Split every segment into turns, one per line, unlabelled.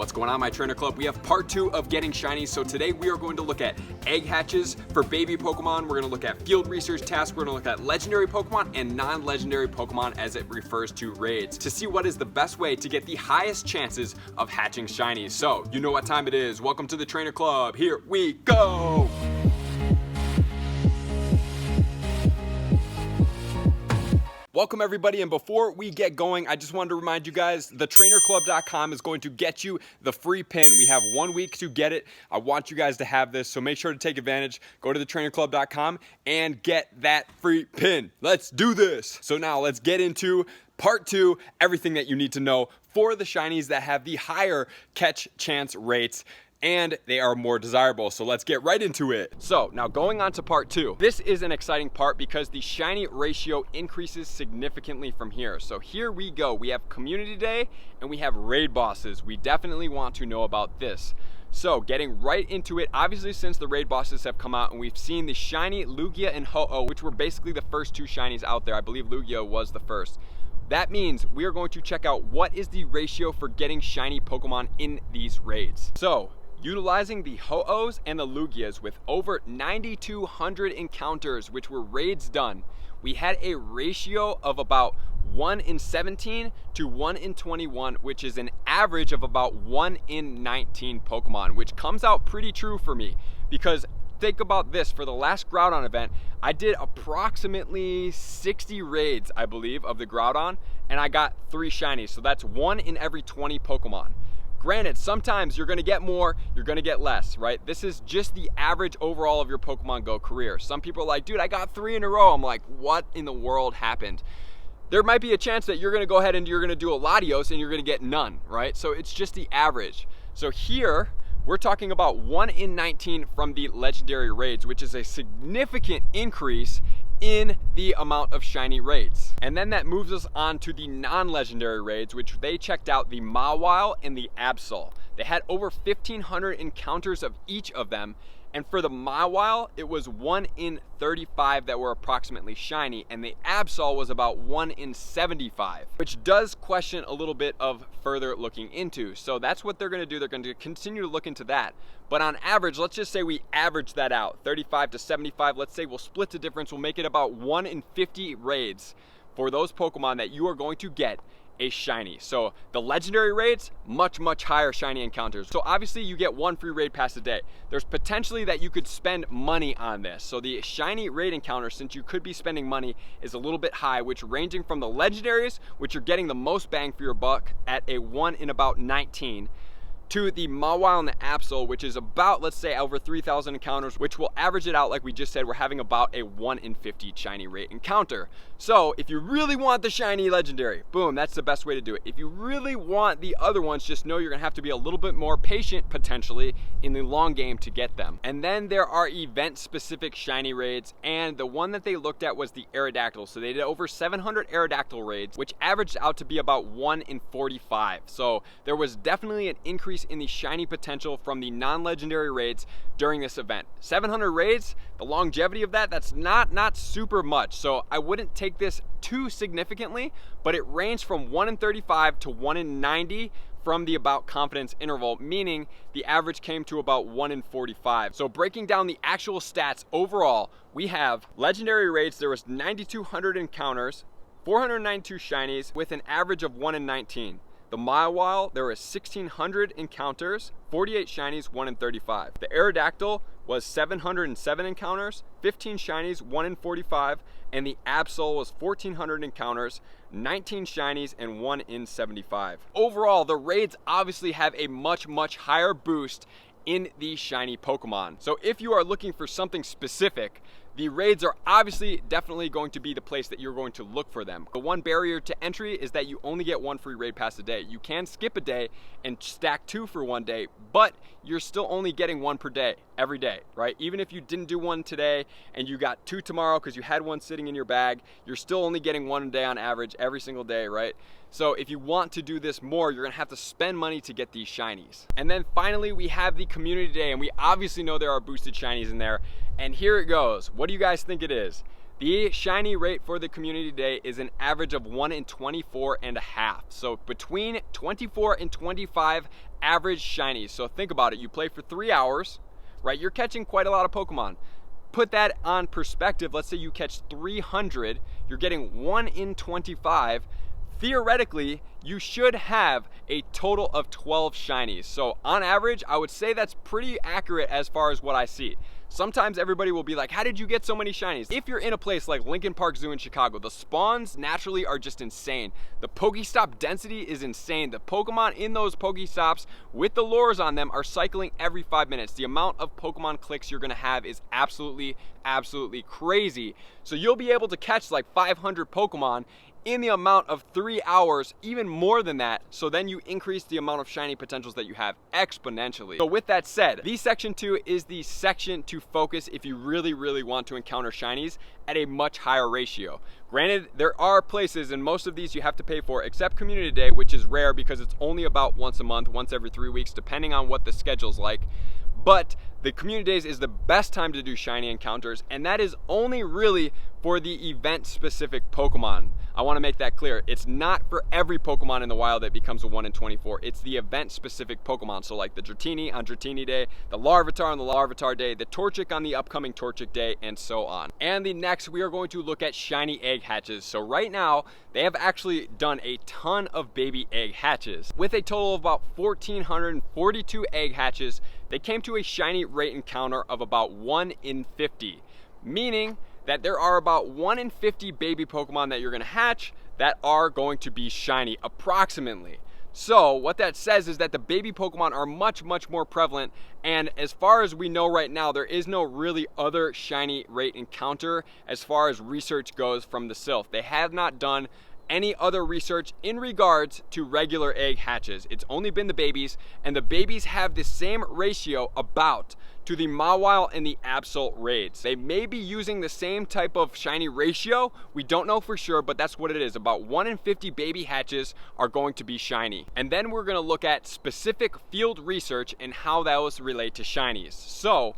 What's going on, my trainer club? We have part 2 of getting shinies. So today we are going to look at egg hatches for baby Pokemon. We're going to look at field research tasks. We're going to look at legendary Pokemon and non-legendary Pokemon as it refers to raids to see what is the best way to get the highest chances of hatching shinies. So you know what time it is. Welcome to the trainer club. Here we go. Welcome everybody, and before we get going, I just wanted to remind you guys, thetrainerclub.com is going to get you the free pin. We have 1 week to get it. I want you guys to have this, so make sure to take advantage. Go to thetrainerclub.com and get that free pin. Let's do this. So now let's get into part 2, everything that you need to know for the shinies that have the higher catch chance rates, and they are more desirable. So let's get right into it. So now going on to part 2. This is an exciting part because the shiny ratio increases significantly from here. So here we go. We have community day and we have raid bosses. We definitely want to know about this. So getting right into it, obviously since the raid bosses have come out and we've seen the shiny Lugia and Ho-Oh, which were basically the first 2 shinies out there. I believe Lugia was the first. That means we are going to check out what is the ratio for getting shiny Pokemon in these raids. So utilizing the Ho-Ohs and the Lugias with over 9,200 encounters, which were raids done, we had a ratio of about 1 in 17 to 1 in 21, which is an average of about 1 in 19 Pokemon, which comes out pretty true for me. Because think about this, for the last Groudon event, I did approximately 60 raids, I believe, of the Groudon, and I got 3 shinies. So that's 1 in every 20 Pokemon. Granted, sometimes you're gonna get more, you're gonna get less, right? This is just the average overall of your Pokemon Go career. Some people are like, dude, I got 3 in a row. I'm like, what in the world happened? There might be a chance that you're gonna go ahead and you're gonna do a Latios and you're gonna get none, right? So it's just the average. So here, we're talking about 1 in 19 from the legendary raids, which is a significant increase in the amount of shiny raids. And then that moves us on to the non-legendary raids, which they checked out the Mawile and the Absol. They had over 1,500 encounters of each of them. And for the Mawile, it was 1 in 35 that were approximately shiny, and the Absol was about 1 in 75, which does question a little bit of further looking into. So that's what they're gonna do. They're gonna continue to look into that. But on average, let's just say we average that out, 35 to 75. Let's say we'll split the difference. We'll make it about 1 in 50 raids for those Pokemon that you are going to get a shiny. So the legendary raids, much higher shiny encounters. So obviously you get 1 free raid pass a day. There's potentially that you could spend money on this. So the shiny raid encounter, since you could be spending money, is a little bit high, which ranging from the legendaries, which you're getting the most bang for your buck at a 1 in about 19, to the Mawile and the Absol, which is about, let's say, over 3,000 encounters, which will average it out, like we just said, we're having about a 1 in 50 shiny rate encounter. So if you really want the shiny legendary, boom, that's the best way to do it. If you really want the other ones, just know you're gonna have to be a little bit more patient, potentially, in the long game to get them. And then there are event-specific shiny raids, and the one that they looked at was the Aerodactyl. So they did over 700 Aerodactyl raids, which averaged out to be about 1 in 45. So there was definitely an increase in the shiny potential from the non-legendary raids during this event. 700 raids, the longevity of that's not super much. So I wouldn't take this too significantly, but it ranged from 1 in 35 to 1 in 90 from the about confidence interval, meaning the average came to about 1 in 45. So breaking down the actual stats overall, we have legendary raids, there was 9,200 encounters, 492 shinies with an average of 1 in 19. The Mawile, there were 1,600 encounters, 48 shinies, 1 in 35. The Aerodactyl was 707 encounters, 15 shinies, 1 in 45, and the Absol was 1,400 encounters, 19 shinies, and 1 in 75. Overall, the raids obviously have a much higher boost in these shiny Pokemon. So if you are looking for something specific, the raids are obviously definitely going to be the place that you're going to look for them. The one barrier to entry is that you only get 1 free raid pass a day. You can skip a day and stack 2 for 1 day, but you're still only getting 1 per day, every day, right? Even if you didn't do 1 today and you got 2 tomorrow because you had 1 sitting in your bag, you're still only getting 1 a day on average every single day, right? So if you want to do this more, you're gonna have to spend money to get these shinies. And then finally, we have the community day, and we obviously know there are boosted shinies in there. And here it goes. What do you guys think it is? The shiny rate for the community day is an average of 1 in 24.5. So between 24 and 25 average shinies. So think about it, you play for 3 hours, right? You're catching quite a lot of Pokemon. Put that on perspective, let's say you catch 300, you're getting 1 in 25. Theoretically, you should have a total of 12 shinies. So on average, I would say that's pretty accurate as far as what I see. Sometimes everybody will be like, how did you get so many shinies? If you're in a place like Lincoln Park Zoo in Chicago, the spawns naturally are just insane. The Pokestop density is insane. The Pokemon in those Pokestops with the lures on them are cycling every 5 minutes. The amount of Pokemon clicks you're gonna have is absolutely crazy. So you'll be able to catch like 500 Pokemon in the amount of 3 hours, even more than that. So then you increase the amount of shiny potentials that you have exponentially. So with that said, the section 2 is the section to focus if you really want to encounter shinies at a much higher ratio. Granted, there are places, and most of these you have to pay for, except Community Day, which is rare because it's only about once a month, once every 3 weeks, depending on what the schedule's like. But the community days is the best time to do shiny encounters, and that is only really for the event specific Pokemon. I want to make that clear. It's not for every Pokemon in the wild that becomes a 1 in 24. It's the event specific Pokemon. So like the Dratini on Dratini Day, the Larvitar on the Larvitar Day, the Torchic on the upcoming Torchic Day, and so on. And the next, we are going to look at shiny egg hatches. So right now, they have actually done a ton of baby egg hatches. With a total of about 1,442 egg hatches, they came to a shiny rate encounter of about 1 in 50, meaning that there are about 1 in 50 baby Pokemon that you're gonna hatch that are going to be shiny, approximately. So what that says is that the baby Pokemon are much more prevalent, and as far as we know right now, there is no really other shiny rate encounter as far as research goes from the Silph. They have not done any other research in regards to regular egg hatches. It's only been the babies, and the babies have the same ratio about to the Mawile and the Absol raids. They may be using the same type of shiny ratio. We don't know for sure, but that's what it is. About 1 in 50 baby hatches are going to be shiny. And then we're gonna look at specific field research and how those relate to shinies. So,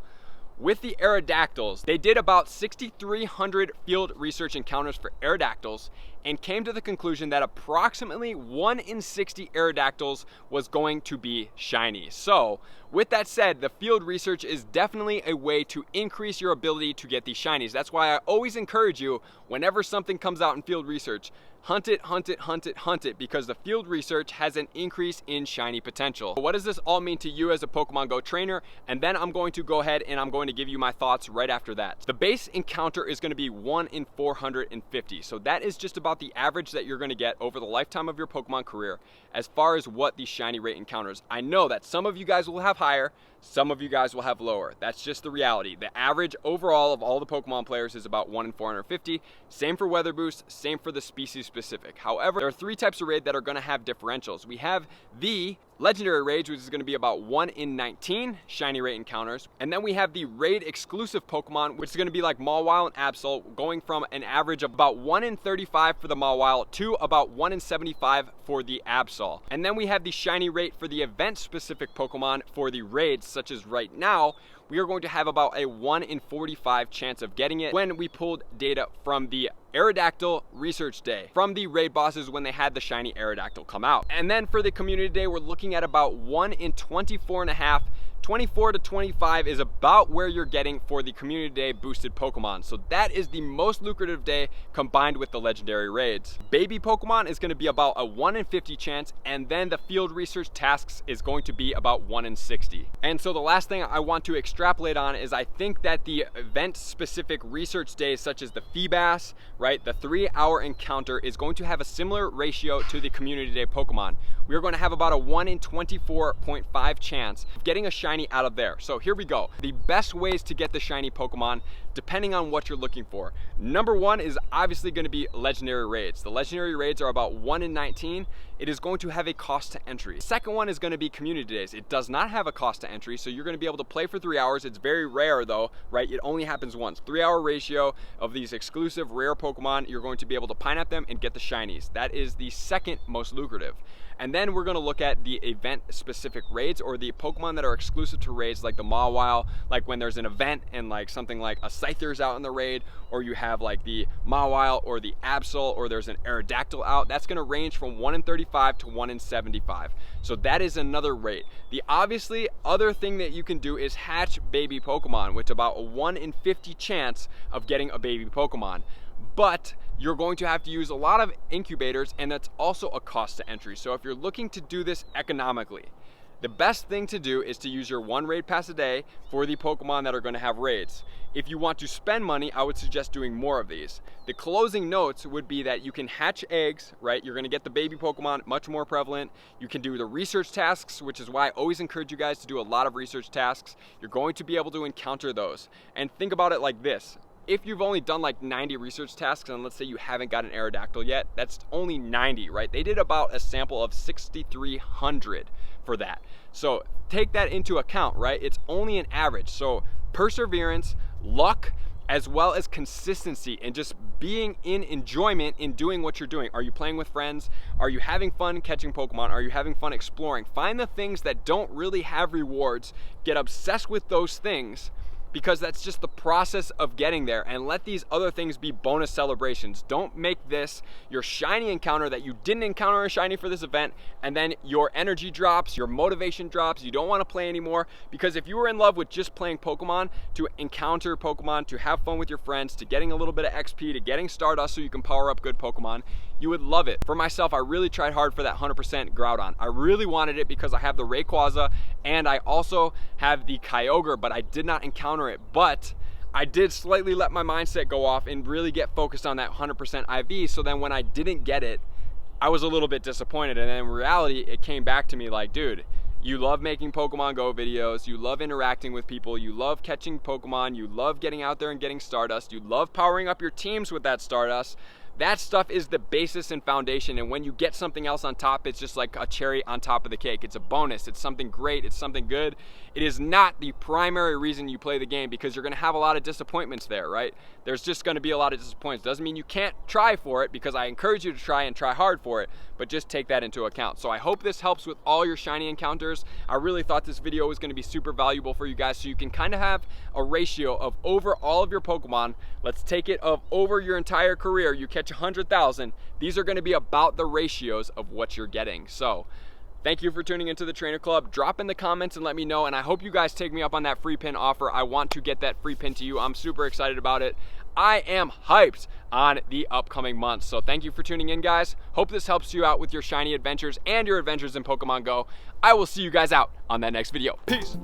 with the Aerodactyls, they did about 6,300 field research encounters for Aerodactyls and came to the conclusion that approximately 1 in 60 Aerodactyls was going to be shiny. So, with that said, the field research is definitely a way to increase your ability to get these shinies. That's why I always encourage you, whenever something comes out in field research, hunt it, because the field research has an increase in shiny potential. What does this all mean to you as a Pokemon Go trainer? And then I'm going to go ahead and I'm going to give you my thoughts right after that. The base encounter is going to be 1 in 450. So that is just about the average that you're going to get over the lifetime of your Pokemon career as far as what the shiny rate encounters. I know that some of you guys will have higher, some of you guys will have lower. That's just the reality. The average overall of all the Pokemon players is about 1 in 450. Same for Weather Boost, same for the species specific. However, there are 3 types of raid that are going to have differentials. We have the legendary raids, which is going to be about 1 in 19 shiny rate encounters. And then we have the raid exclusive Pokemon, which is going to be like Mawile and Absol, going from an average of about 1 in 35 for the Mawile to about 1 in 75 for the Absol. And then we have the shiny rate for the event specific Pokemon for the raids, such as right now, we are going to have about a 1 in 45 chance of getting it when we pulled data from the Aerodactyl research day from the raid bosses when they had the shiny Aerodactyl come out. And then for the community day, we're looking at about 1 in 24.5. 24 to 25 is about where you're getting for the community day boosted Pokemon. So that is the most lucrative day combined with the legendary raids. Baby Pokemon is going to be about a 1 in 50 chance, and then the field research tasks is going to be about 1 in 60. And so the last thing I want to extrapolate on is I think that the event specific research days such as the Feebas, right, the 3-hour encounter is going to have a similar ratio to the community day Pokemon. We're going to have about a 1 in 24.5 chance of getting a shiny out of there. So here we go. The best ways to get the shiny Pokemon, depending on what you're looking for. Number 1 is obviously going to be legendary raids. The legendary raids are about 1 in 19. It is going to have a cost to entry. Second one is going to be community days. It does not have a cost to entry, so you're going to be able to play for 3 hours. It's very rare though, right? It only happens once. 3-hour ratio of these exclusive rare Pokemon. You're going to be able to pine at them and get the shinies. That is the second most lucrative. And then we're going to look at the event specific raids, or the Pokemon that are exclusive to raids, like the Mawile, like when there's an event and like something like a Scyther's out in the raid, or you have have like the Mawile or the Absol, or there's an Aerodactyl out, that's going to range from 1 in 35 to 1 in 75. So that is another rate. The obviously other thing that you can do is hatch baby Pokemon, which about a 1 in 50 chance of getting a baby Pokemon. But you're going to have to use a lot of incubators, and that's also a cost to entry. So if you're looking to do this economically, the best thing to do is to use your 1 raid pass a day for the Pokemon that are going to have raids. If you want to spend money, I would suggest doing more of these. The closing notes would be that you can hatch eggs, right? You're going to get the baby Pokemon, much more prevalent. You can do the research tasks, which is why I always encourage you guys to do a lot of research tasks. You're going to be able to encounter those. And think about it like this. If you've only done like 90 research tasks, and let's say you haven't got an Aerodactyl yet, that's only 90, right? They did about a sample of 6,300 for that. So take that into account, right? It's only an average. So perseverance, luck, as well as consistency, and just being in enjoyment in doing what you're doing. Are you playing with friends? Are you having fun catching Pokemon? Are you having fun exploring? Find the things that don't really have rewards. Get obsessed with those things, because that's just the process of getting there, and let these other things be bonus celebrations. Don't make this your shiny encounter that you didn't encounter a shiny for this event, and then your energy drops, your motivation drops, you don't want to play anymore. Because if you were in love with just playing Pokemon, to encounter Pokemon, to have fun with your friends, to getting a little bit of XP, to getting Stardust so you can power up good Pokemon, you would love it. For myself, I really tried hard for that 100% Groudon. I really wanted it because I have the Rayquaza, and I also have the Kyogre, but I did not encounter it. But I did slightly let my mindset go off and really get focused on that 100% IV. So then when I didn't get it, I was a little bit disappointed. And then in reality, it came back to me like, dude, you love making Pokemon Go videos, you love interacting with people, you love catching Pokemon, you love getting out there and getting Stardust, you love powering up your teams with that Stardust. That stuff is the basis and foundation, and when you get something else on top, it's just like a cherry on top of the cake. It's a bonus, it's something great, it's something good. It is not the primary reason you play the game, because you're gonna have a lot of disappointments there, right? There's just gonna be a lot of disappointments. Doesn't mean you can't try for it, because I encourage you to try and try hard for it, but just take that into account. So I hope this helps with all your shiny encounters. I really thought this video was gonna be super valuable for you guys, so you can kind of have a ratio of over all of your Pokemon. Let's take it of over your entire career, you catch 100,000. These are going to be about the ratios of what you're getting. So thank you for tuning into the Trainer Club. Drop in the comments and let me know, and I hope you guys take me up on that free pin offer. I want to get that free pin to you. I'm super excited about it. I am hyped on the upcoming months. So thank you for tuning in, guys. Hope this helps you out with your shiny adventures and your adventures in Pokemon Go. I will see you guys out on that next video. Peace.